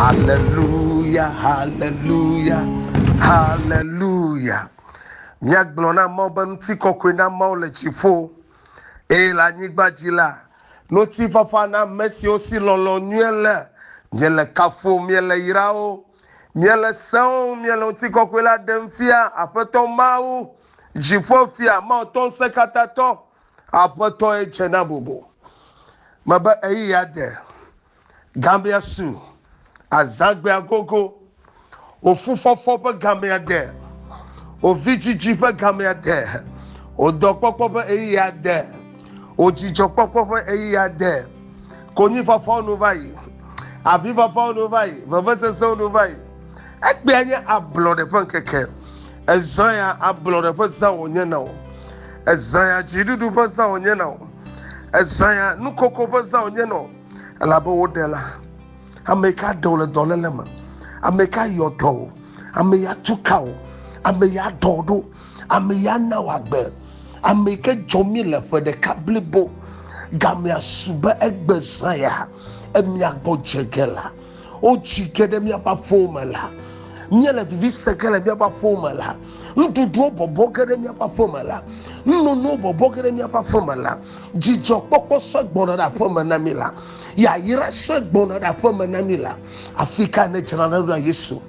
Hallelujah, hallelujah, hallelujah. Miaglona moban tikokwena maulechifo. La nigbadila. Noti fafana mesi osi lolo nyele. Miele kafo, miele irao. Miele sao, miele tikokwela demfia. Apeto mau. Jifofia, mauton sekatato. Apeto echena bobo. Maba yade. Gambia su. Azagbe agogo. Ofufofo be Gambia de. Ovijiji be Gambia de. Odokpopo be yade. Ojijokpopo be yade. Koni fafo no vai. Aviva fafo no vai. Vavese so no vai. Ekbe anya ablode pen keke. Ezaya ablode pen sa onye na o. Ezaya jidudu pen sa onye na o. Ezaya nukoko pen sa onye na o. Alabo wodela. Ameka dole lema. Ameka yoto. Ameya tukao. Ameya dodo. Ameya nawagbe. Ameka jomile for the kablibo. Gamia suba egbe saya. Emia bojegela. O chikede mia pa formula. Miele vivi sekele mia pa formula. Ndudu bobo kede mia pa formula. No bobo kede mia pa formula. Jijo popo sogbona da formula mila. Ya yira sogbona da formula mila. Afrika ne jirana do Yesu.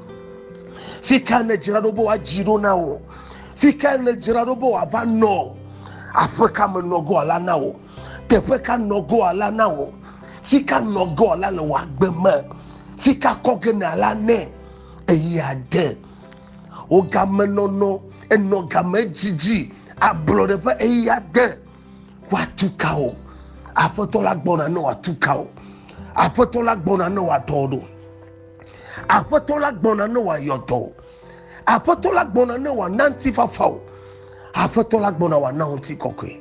Fika ne jirana bo ajiro na o. Fika ne jirana bo avano. Afrika me nogo ala na o. Tepeka nogo ala na o. Fika nogo ala le wa Agbeme. Fika koge na ala ne. Eyade. O game no eno game jiji. Ablode pe eyade. Watuka o. Afotola gbona no watuka o. Afotola gbona no watodo. Afotola gbona no wa yoto. Afotola gbona no wa nanti fafao. Afotola gbona wa nanti kokwe.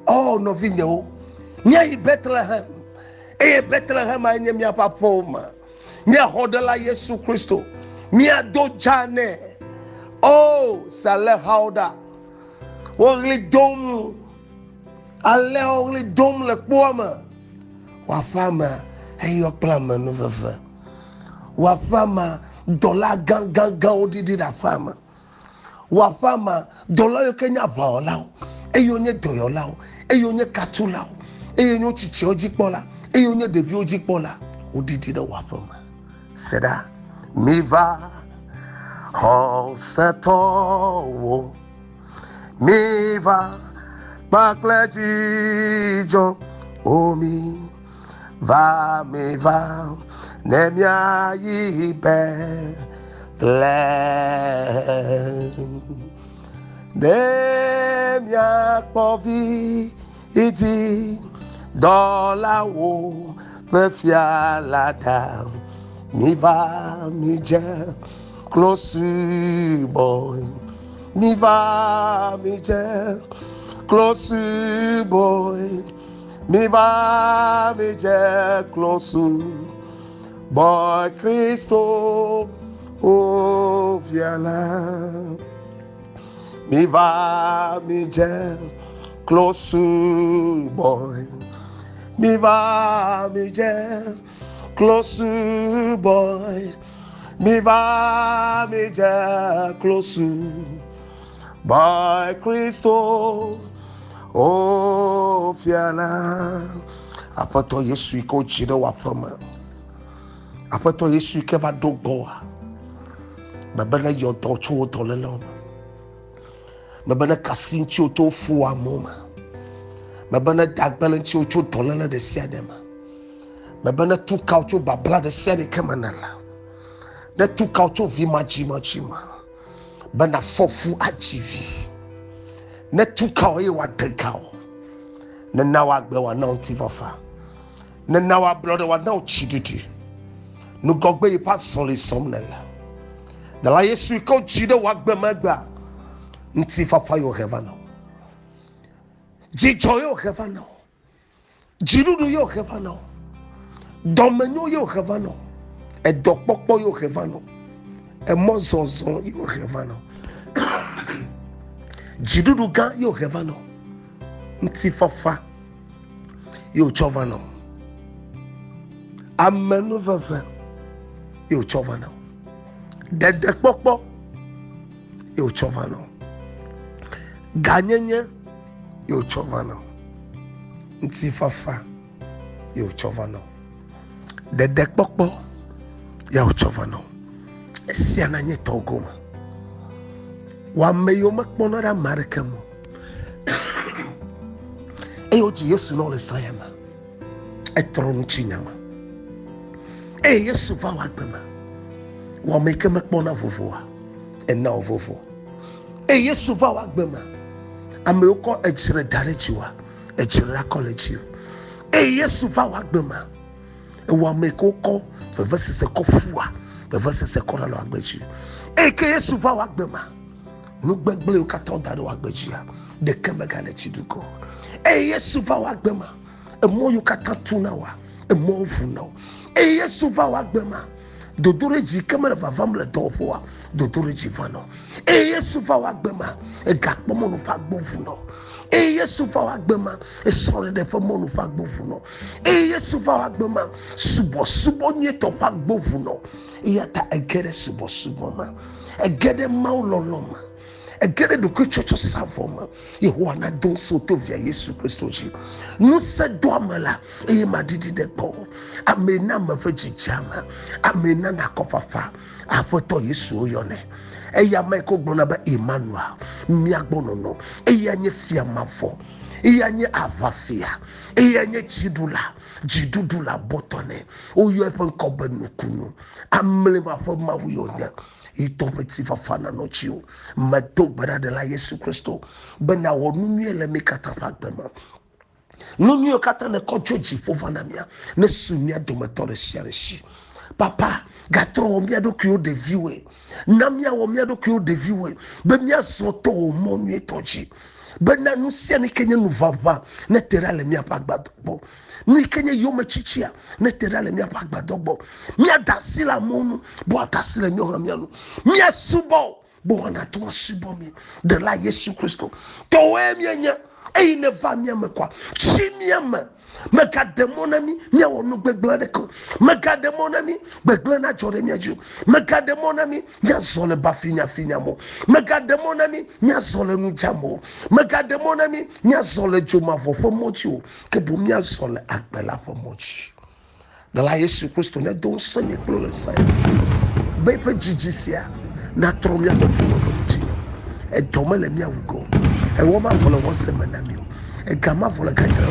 Oh no vinyo. Nya Bethlehem. Bethlehem anye mia papoma. Mia hodela Yesu Kristo. Mia dojane. Oh sale hauda. Only dom. Ale only dom le kwama. Wa fama eyo plama no veve. Wa fama dollar gang odidi da fama. Wa fama dollar yo kenya baola. Eyo nye doyola. Eyo nye katula. Eyo nye chichi ojipola. Eyo nye devi ojipola. Odidi da wa fama. Seda miva ho seto miva baklejijo omi va miva nemia yibe nemia povi iti dola wo pefia lada mi va mi je close boy mi va mi je close boy mi va mi je close boy Cristo o viala mi va mi je close boy mi va mi je close boy mi va mi je close boy Cristo o fiala. Apato Yesu iko jide wa fama. Apato Yesu ike va dogoa. Babana yoto cho to leloma. Babana kasinchi oto fuwa moma. Babana dagbalanchi ocho to lele de siadema. Babana tu kaucho babla de siade kemanala. Ne tu kaucho vima chima. Bana fofu achivi. Ne tu kao ye wa dekao. Ne nawa agbe wa na ontivafa. Ne nawa blood wa na ochididi. No gogbe ye pa soli somnela. The la Yesu ko chide wa Agbeme gba. Ntifafa yo heaven now. Jijo yo heaven now. Jirudu yo heaven now. Domenyo yo heaven now. E dokpokpo yo heaven now. E mozozo yo heaven now. Jidudu gan yo heaven now. Ntifafa yo chova now. Amenu veve. you chova now. Dede kpokpo you chova now. Ganyenye you chova now. Nti fafa you chova now. Dede kpokpo you chova now. Esiana nye Togo ma. Wa meyo makpono da America mo. Eyoji Yesu no le sayama. Etrono chinyama. Yesu va wa Agbeme. Wa meke makpono vovoa. Na vovo. Yesu va wa Agbeme. Ame uko ejire darejiwa. Ejire college. Yesu va wa Agbeme. Wa meke uko vevese se kofua. Vevese se koralo agbeji. Ke Yesu va wa Agbeme. No gbegble ukata dare wa agbeji ya. De kembegale chidugo. Yesu va wa Agbeme. Emo ukata tunawa. Emo vuna. Yesu va wa Agbeme. Dodoreji kamera vavamle dofoa. Dodoreji vano. Yesu va wa Agbeme. Gakpomo no fa gbovuno. Yesu va wa Agbeme. Sore de fomo no fa gbovuno. Yesu va wa Agbeme. Subo nyeto fa gbovuno. Yata egere subo ma. Egere mauloloma. Egere do kuchocho savoma. Yehoana don soto via Yesu Kristo ji. No se do amala. Madidi de po. Amena mafeji jama. Amena na kofafa. Afoto Yesu oyone. Eya maiko gbona ba Emmanuel. Miagbono no. Eya nye fiamafo. Eya nye avafia. Eya nye jidudula botone. Oyo epen kobe nukunu. Amle mafo mawuyonya. Itopeti fafana no chio. Mato bada de la Yesu Kristo. Bena wonunye le mikata Agbeme. Nunye kata ne kocho jifovana mia. Ne sumia dometore siareshi. Papa, gatro omia do kyo de viwe. Namia omia do kyo de viwe. Bemia soto o monye toji. Bena nusia ni kenye nuvava. Ne terale mia pagbadbo. Ni kenye yome chichia. Ne terale mia pagbadbo. Mia dasila monu. Bo dasila nyoha mianu. Mia subo. Bo anatuwa subo mi. De la Yesu Kristo. Towe mianya. Ne va mia me kwa. Chi mia me. Mega demonami mia wonu gbegble de ko. Mega demonami gbegble na jore mia ju. Mega demonami mia zole bafinya finya mo. Mega demonami mia zole nu jamo. Mega demonami mia zole joma fo mochi o. Ke bu mia zole agbela fo mochi. De la Yesu Kristo ne don senye klole sai. Bepe jijisia na tromia be funo mochi. E domele mia wugo. E woma vole wo semana mi. E gama vole kajere